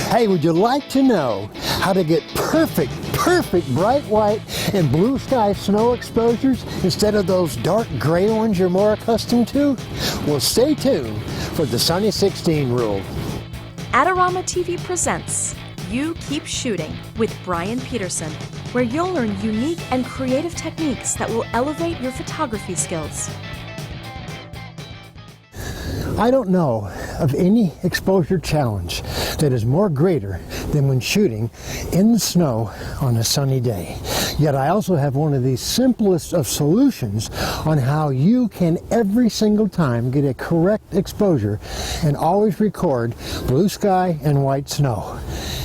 Hey, would you like to know how to get perfect bright white and blue sky snow exposures instead of those dark gray ones you're more accustomed to? Well, stay tuned for the Sunny 16 rule. Adorama TV presents You Keep Shooting with Brian Peterson, where you'll learn unique and creative techniques that will elevate your photography skills. I don't know of any exposure challenge that is more greater than when shooting in the snow on a sunny day. Yet I also have one of the simplest of solutions on how you can every single time get a correct exposure and always record blue sky and white snow.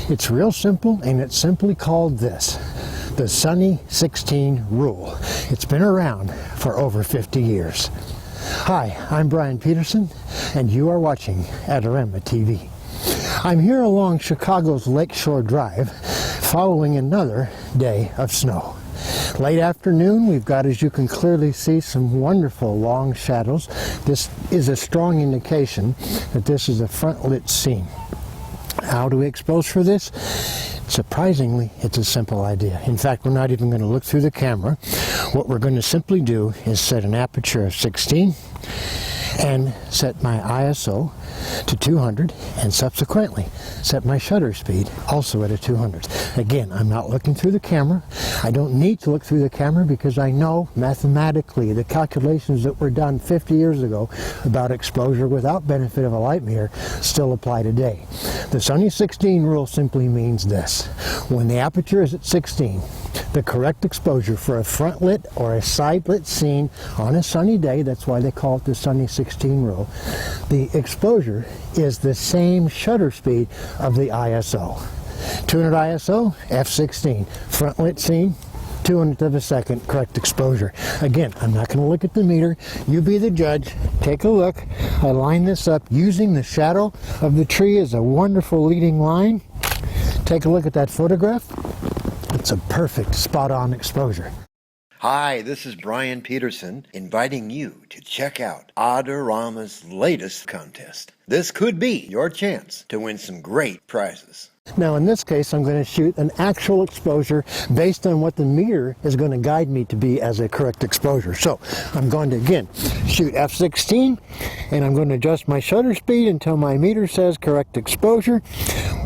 It's real simple, and it's simply called this: the Sunny 16 rule. It's been around for over 50 years. Hi, I'm Brian Peterson, and you are watching Adorama TV. I'm here along Chicago's Lakeshore Drive, following another day of snow. Late afternoon, we've got, as you can clearly see, some wonderful long shadows. This is a strong indication that this is a front-lit scene. How do we expose for this? Surprisingly, it's a simple idea. In fact, we're not even going to look through the camera. What we're going to simply do is set an aperture of 16 and set my ISO to 200, and subsequently set my shutter speed also at a 200. Again, I'm not looking through the camera. I don't need to look through the camera because I know mathematically the calculations that were done 50 years ago about exposure without benefit of a light meter still apply today. The Sunny 16 rule simply means this: when the aperture is at 16, the correct exposure for a front lit or a side lit scene on a sunny day, that's why they call it the Sunny 16 rule, the exposure is the same shutter speed of the ISO. 200 ISO, f16, front lit scene, 200th of a second, correct exposure. Again, I'm not going to look at the meter. You be the judge. Take a look. I line this up using the shadow of the tree as a wonderful leading line. Take a look at that photograph. It's a perfect spot-on exposure. Hi, this is Brian Peterson, inviting you to check out Adorama's latest contest. This could be your chance to win some great prizes. Now in this case, I'm going to shoot an actual exposure based on what the meter is going to guide me to be as a correct exposure. So I'm going to, again, shoot f16, and I'm going to adjust my shutter speed until my meter says correct exposure,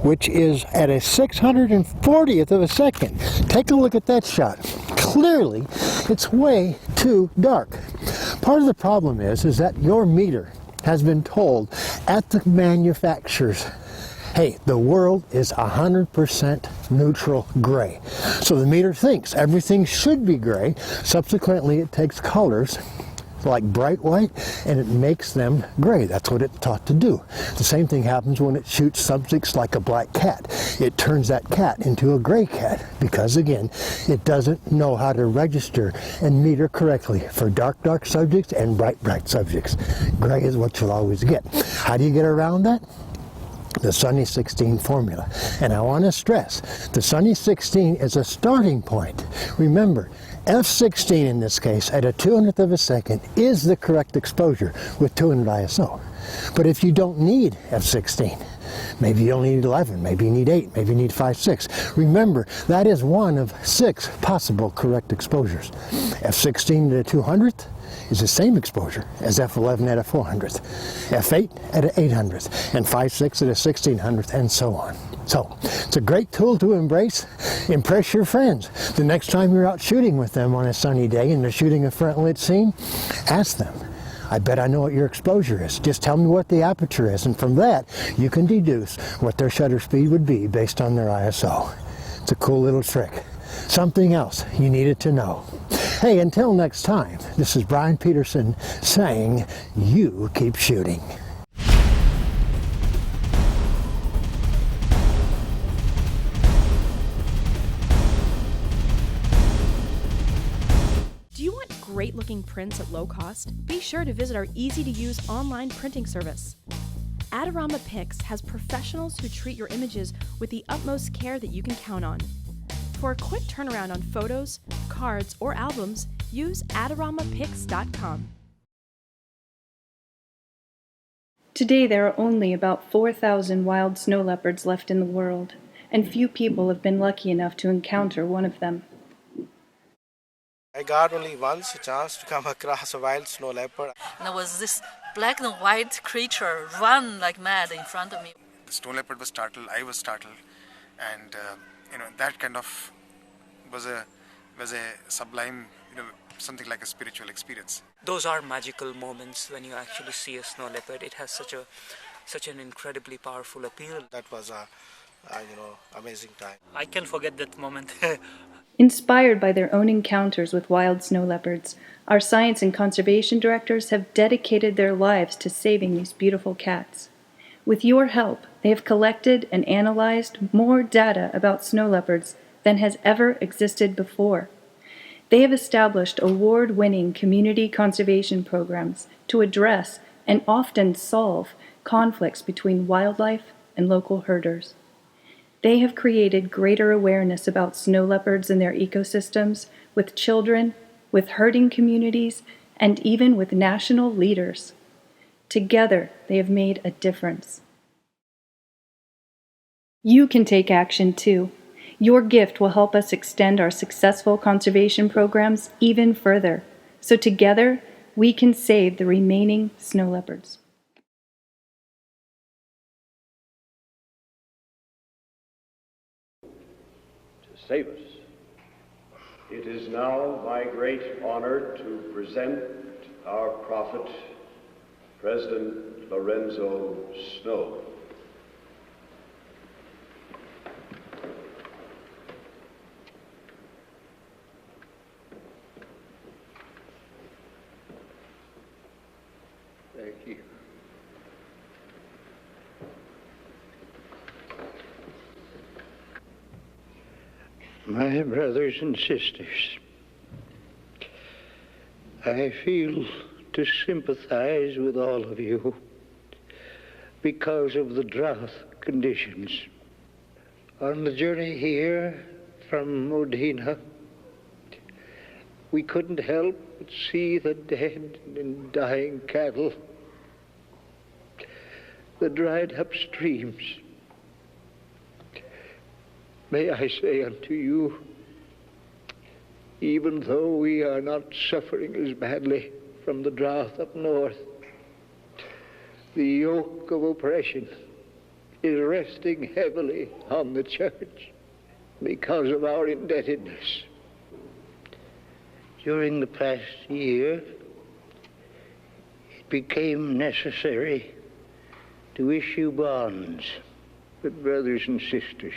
which is at a 640th of a second. Take a look at that shot. Clearly, it's way too dark. Part of the problem is that your meter has been told at the manufacturers, hey, the world is 100% neutral gray. So the meter thinks everything should be gray. Subsequently, it takes colors like bright white and it makes them gray. That's what it's taught to do. The same thing happens when it shoots subjects like a black cat. It turns that cat into a gray cat because, again, it doesn't know how to register and meter correctly for dark subjects and bright subjects. Gray is what you'll always get. How do you get around that? The Sunny 16 formula. And I want to stress, the Sunny 16 is a starting point. Remember, f16 in this case at a 200th of a second is the correct exposure with 200 ISO. But if you don't need f16, maybe you only need 11, maybe you need 8, maybe you need 5, 6. Remember, that is one of 6 possible correct exposures. f16 at a 200th is the same exposure as f11 at a 400th, f8 at an 800th, and 5, 6 at a 1600th, and so on. So, it's a great tool to embrace. Impress your friends. The next time you're out shooting with them on a sunny day and they're shooting a front lit scene, ask them, I bet I know what your exposure is. Just tell me what the aperture is, and from that, you can deduce what their shutter speed would be based on their ISO. It's a cool little trick. Something else you needed to know. Hey, until next time, this is Brian Peterson saying, you keep shooting. Do you want great-looking prints at low cost? Be sure to visit our easy-to-use online printing service. Adorama Pix has professionals who treat your images with the utmost care that you can count on. For a quick turnaround on photos, cards, or albums, use AdoramaPix.com. Today there are only about 4,000 wild snow leopards left in the world, and few people have been lucky enough to encounter one of them. I got only once a chance to come across a wild snow leopard. And there was this black and white creature run like mad in front of me. The snow leopard was startled, I was startled, and that kind of was a sublime, something like a spiritual experience. Those are magical moments when you actually see a snow leopard. It has such an incredibly powerful appeal. That was a amazing time. I can forget that moment. Inspired by their own encounters with wild snow leopards, our science and conservation directors have dedicated their lives to saving these beautiful cats. With your help, they have collected and analyzed more data about snow leopards than has ever existed before. They have established award-winning community conservation programs to address and often solve conflicts between wildlife and local herders. They have created greater awareness about snow leopards and their ecosystems with children, with herding communities, and even with national leaders. Together, they have made a difference. You can take action too. Your gift will help us extend our successful conservation programs even further, so together we can save the remaining snow leopards. Save us. It is now my great honor to present our prophet, President Lorenzo Snow. Thank you. My brothers and sisters, I feel to sympathize with all of you because of the drought conditions. On the journey here from Modena, we couldn't help but see the dead and dying cattle, the dried up streams. May I say unto you, even though we are not suffering as badly from the drought up north, the yoke of oppression is resting heavily on the church because of our indebtedness. During the past year, it became necessary to issue bonds. But brothers and sisters,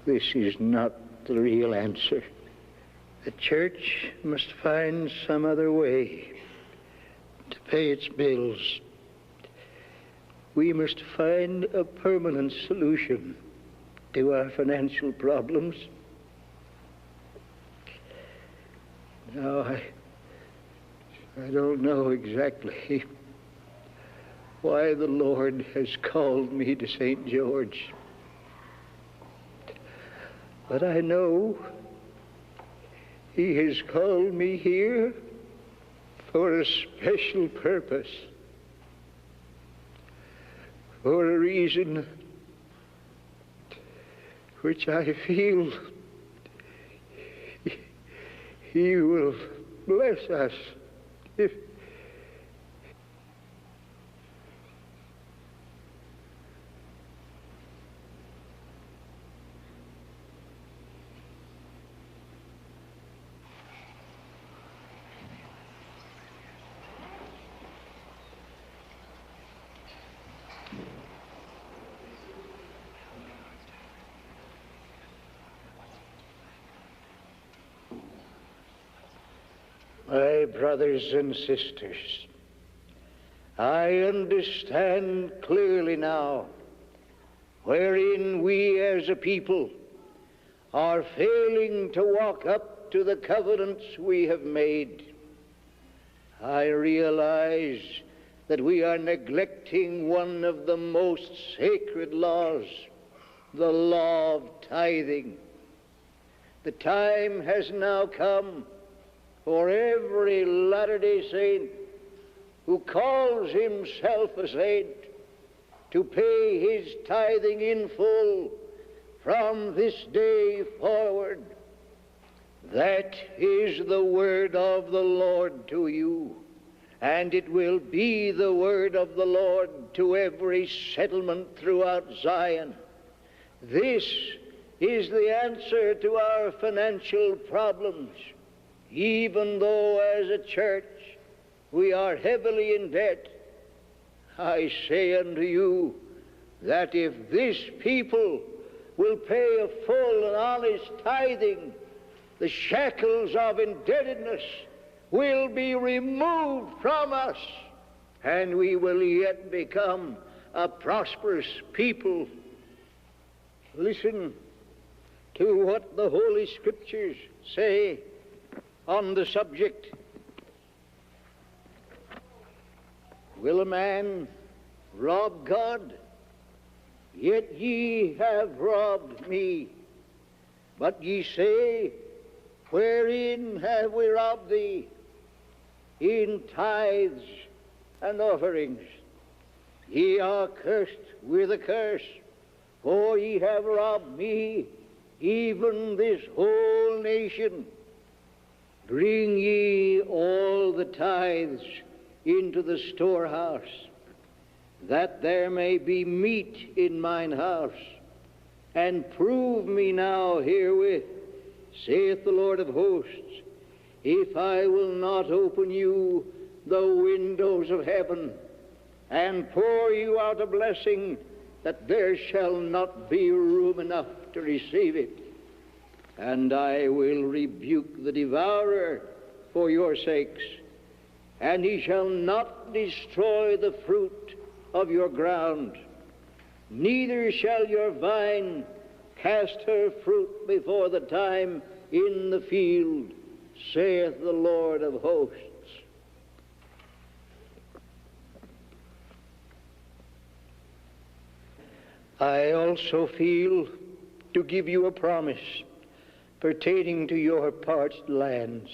this is not the real answer. The church must find some other way to pay its bills. We must find a permanent solution to our financial problems. Now, I don't know exactly why the Lord has called me to St. George. But I know He has called me here for a special purpose, for a reason which I feel He will bless us if My brothers and sisters, I understand clearly now wherein we as a people are failing to walk up to the covenants we have made. I realize that we are neglecting one of the most sacred laws, the law of tithing. The time has now come for every Latter-day Saint who calls himself a saint, to pay his tithing in full from this day forward. That is the word of the Lord to you, and it will be the word of the Lord to every settlement throughout Zion. This is the answer to our financial problems, even though as a church we are heavily in debt. I say unto you that if this people will pay a full and honest tithing, the shackles of indebtedness will be removed from us, and we will yet become a prosperous people. Listen to what the Holy Scriptures say on the subject. Will a man rob God? Yet ye have robbed me. But ye say, wherein have we robbed thee? In tithes and offerings. Ye are cursed with a curse, for ye have robbed me, even this whole nation. Bring ye all the tithes into the storehouse, that there may be meat in mine house. And prove me now herewith, saith the Lord of hosts, if I will not open you the windows of heaven, and pour you out a blessing, that there shall not be room enough to receive it. And I will rebuke the devourer for your sakes, and he shall not destroy the fruit of your ground, neither shall your vine cast her fruit before the time in the field, saith the Lord of hosts. I also feel to give you a promise pertaining to your parched lands.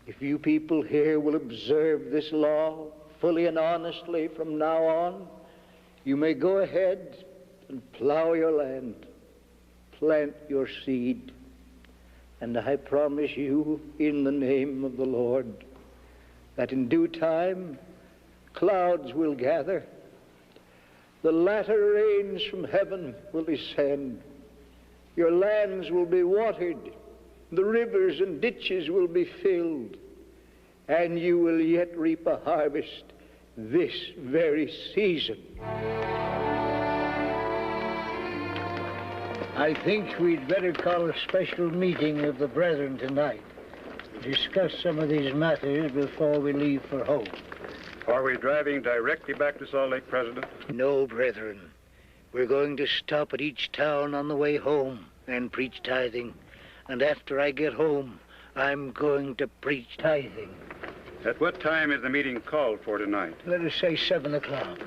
If you people here will observe this law fully and honestly from now on, you may go ahead and plow your land, plant your seed, and I promise you in the name of the Lord that in due time clouds will gather, the latter rains from heaven will descend, your lands will be watered, the rivers and ditches will be filled, and you will yet reap a harvest this very season. I think we'd better call a special meeting of the brethren tonight to discuss some of these matters before we leave for home. Are we driving directly back to Salt Lake, President? No, brethren. We're going to stop at each town on the way home and preach tithing. And after I get home, I'm going to preach tithing. At what time is the meeting called for tonight? Let us say 7 o'clock.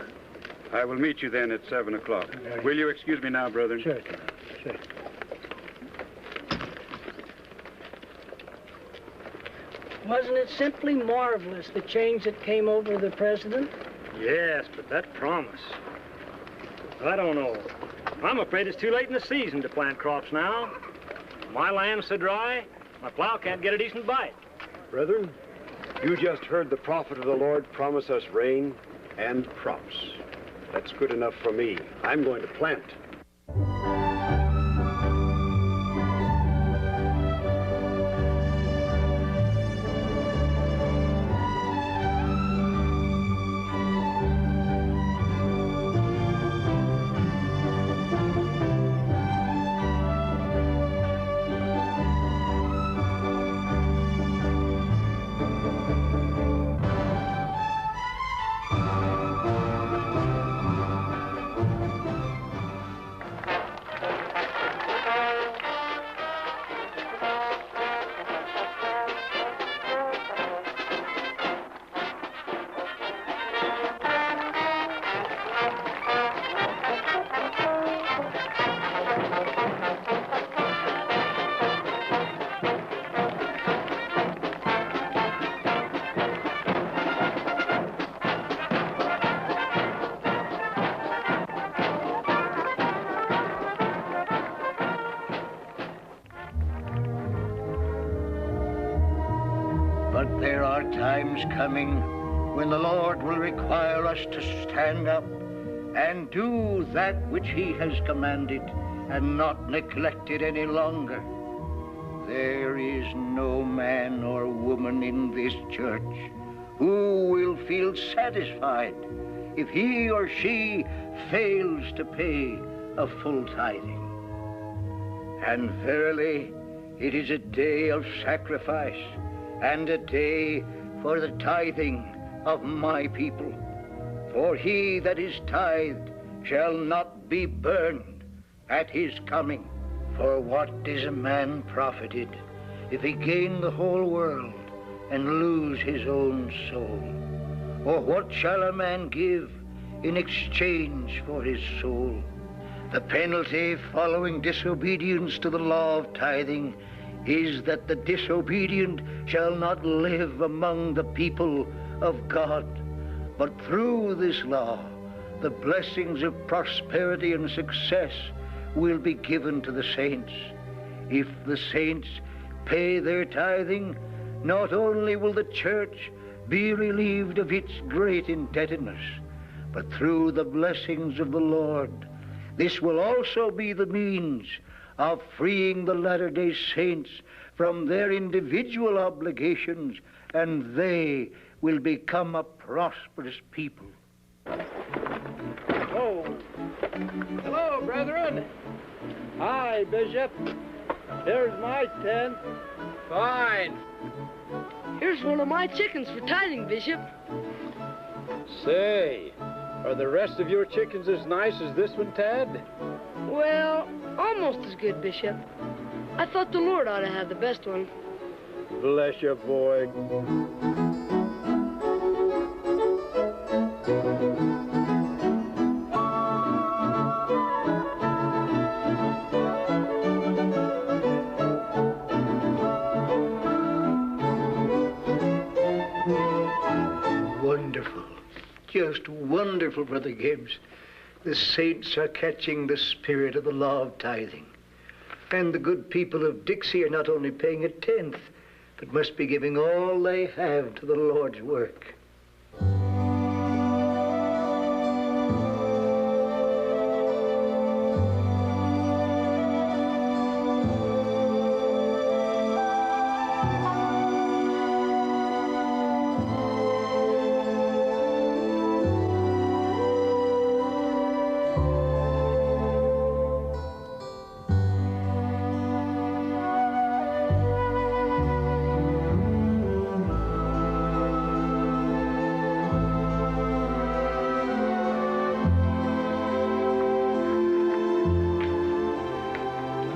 I will meet you then at 7 o'clock. Will you excuse me now, brethren? Certainly. Wasn't it simply marvelous, the change that came over the president? Yes, but that promise. I don't know. I'm afraid it's too late in the season to plant crops now. My land's so dry, my plow can't get a decent bite. Brethren, you just heard the prophet of the Lord promise us rain and crops. That's good enough for me. I'm going to plant. are times coming when the Lord will require us to stand up and do that which he has commanded and not neglect it any longer. There is no man or woman in this church who will feel satisfied if he or she fails to pay a full tithing. And verily, it is a day of sacrifice and a day for the tithing of my people. For he that is tithed shall not be burned at his coming. For what is a man profited if he gain the whole world and lose his own soul? Or what shall a man give in exchange for his soul? The penalty following disobedience to the law of tithing is that the disobedient shall not live among the people of God. But through this law, the blessings of prosperity and success will be given to the saints. If the saints pay their tithing, not only will the church be relieved of its great indebtedness, but through the blessings of the Lord, this will also be the means of freeing the Latter-day Saints from their individual obligations, and they will become a prosperous people. Oh, hello, brethren. Hi, Bishop. There's my tent. Fine. Here's one of my chickens for tithing, Bishop. Say, are the rest of your chickens as nice as this one, Tad? Well, almost as good, Bishop. I thought the Lord ought to have the best one. Bless you, boy. Wonderful. Just wonderful, Brother Gibbs. The saints are catching the spirit of the law of tithing. And the good people of Dixie are not only paying a tenth, but must be giving all they have to the Lord's work.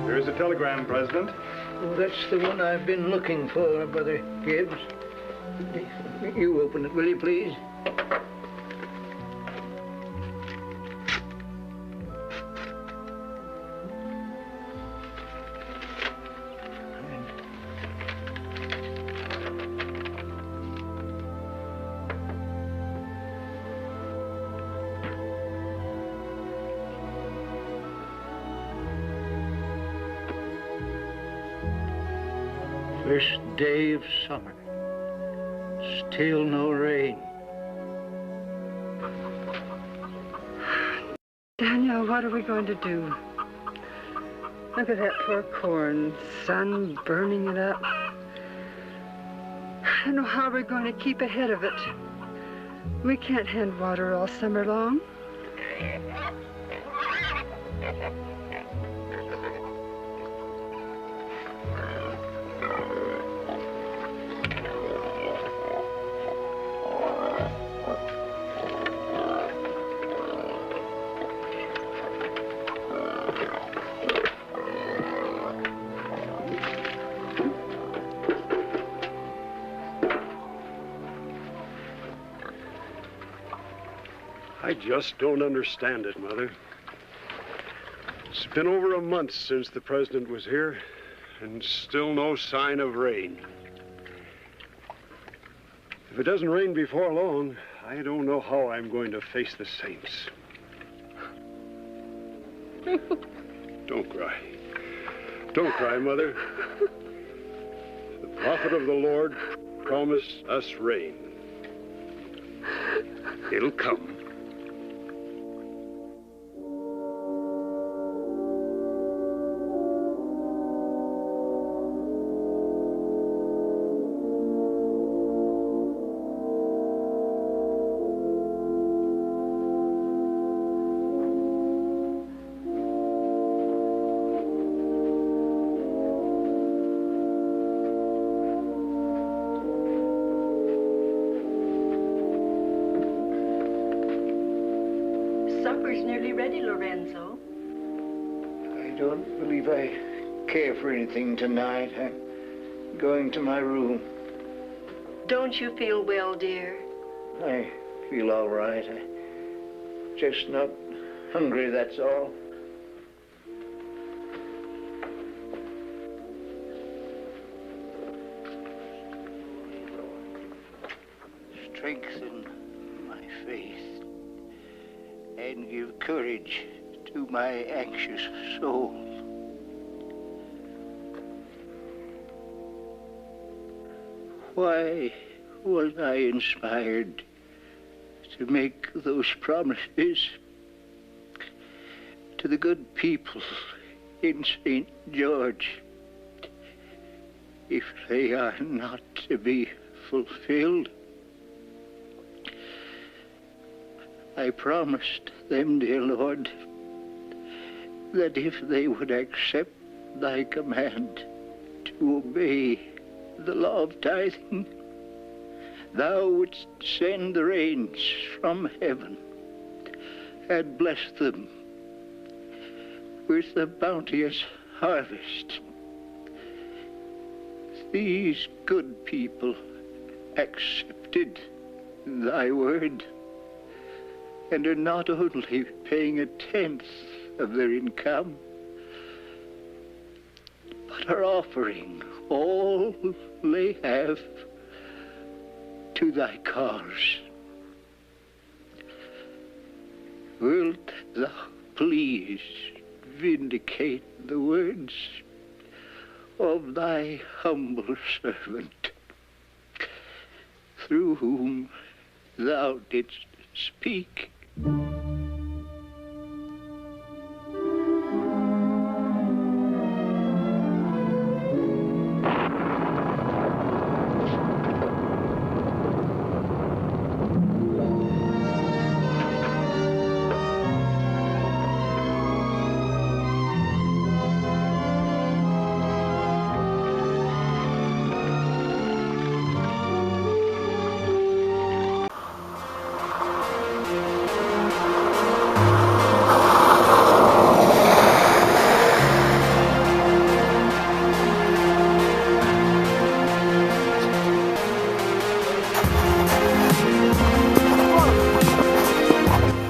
Here's a telegram, President. Oh, that's the one I've been looking for, Brother Gibbs. You open it, will you, please? First day of summer. Still no rain. Daniel, what are we going to do? Look at that poor corn, sun burning it up. I don't know how we're going to keep ahead of it. We can't hand water all summer long. I just don't understand it, Mother. It's been over a month since the President was here, and still no sign of rain. If it doesn't rain before long, I don't know how I'm going to face the saints. Don't cry. Don't cry, Mother. The prophet of the Lord promise us rain. It'll come. Supper's nearly ready, Lorenzo. I don't believe I care for anything tonight. I'm going to my room. Don't you feel well, dear? I feel all right. I'm just not hungry, that's all. Strengthen my faith and give courage to my anxious soul. Why was I inspired to make those promises to the good people in St. George if they are not to be fulfilled? I promised them, dear Lord, that if they would accept thy command to obey the law of tithing, thou wouldst send the rains from heaven and bless them with a bounteous harvest. These good people accepted thy word and are not only paying 1/10 of their income, but are offering all they have to thy cause. Wilt thou please vindicate the words of thy humble servant, through whom thou didst speak?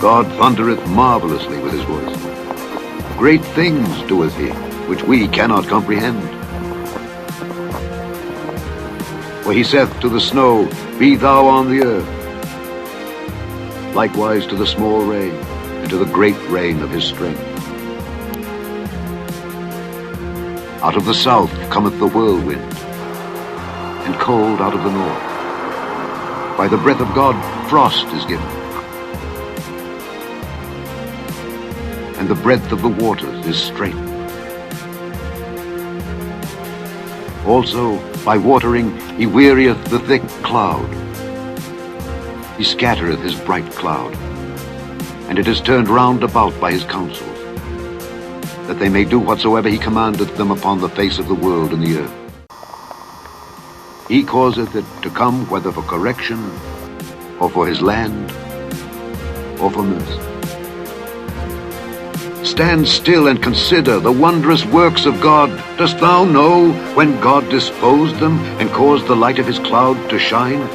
God thundereth marvelously with his voice. Great things doeth he, which we cannot comprehend. For he saith to the snow, Be thou on the earth. Likewise to the small rain, and to the great rain of his strength. Out of the south cometh the whirlwind, and cold out of the north. By the breath of God frost is given, and the breadth of the waters is straitened. Also, by watering, he wearieth the thick cloud. He scattereth his bright cloud, and it is turned round about by his counsels, that they may do whatsoever he commandeth them upon the face of the world and the earth. He causeth it to come whether for correction, or for his land, or for mercy. Stand still and consider the wondrous works of God. Dost thou know when God disposed them and caused the light of his cloud to shine?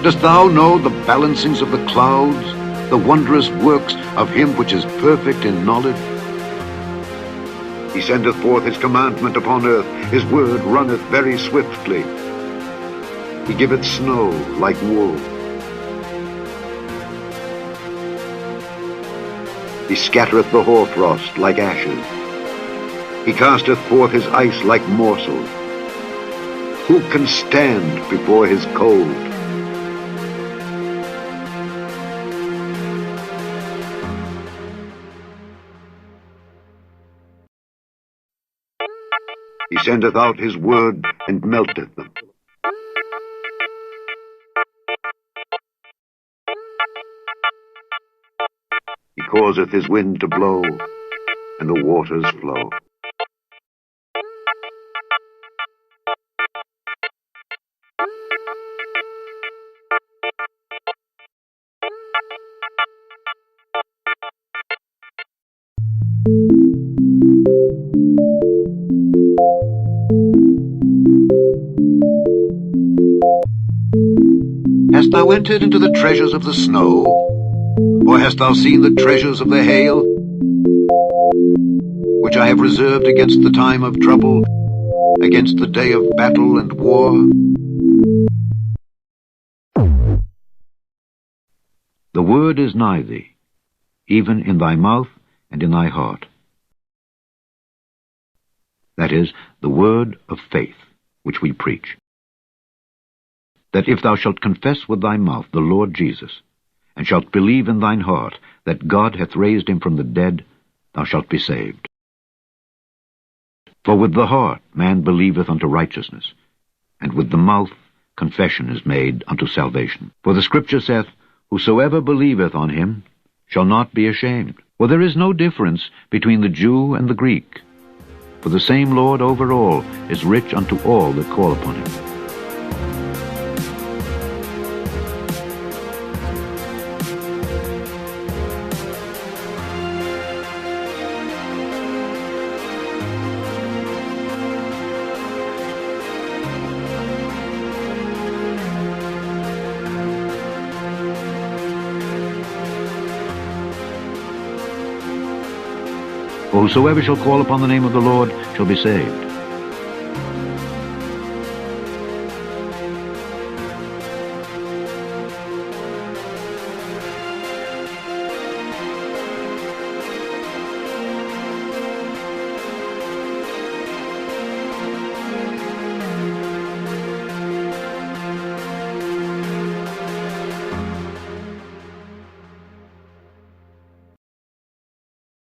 Dost thou know the balancings of the clouds, the wondrous works of him which is perfect in knowledge? He sendeth forth his commandment upon earth, his word runneth very swiftly. He giveth snow like wool. He scattereth the hoarfrost like ashes. He casteth forth his ice like morsels. Who can stand before his cold? He sendeth out his word and melteth them. He causeth his wind to blow, and the waters flow. Hast thou entered into the treasures of the snow? Or hast thou seen the treasures of the hail, which I have reserved against the time of trouble, against the day of battle and war? The word is nigh thee, even in thy mouth and in thy heart. That is, the word of faith, which we preach. That if thou shalt confess with thy mouth the Lord Jesus, and shalt believe in thine heart that God hath raised him from the dead, thou shalt be saved. For with the heart man believeth unto righteousness, and with the mouth confession is made unto salvation. For the Scripture saith, Whosoever believeth on him shall not be ashamed. For there is no difference between the Jew and the Greek. For the same Lord over all is rich unto all that call upon him. For whosoever shall call upon the name of the Lord shall be saved.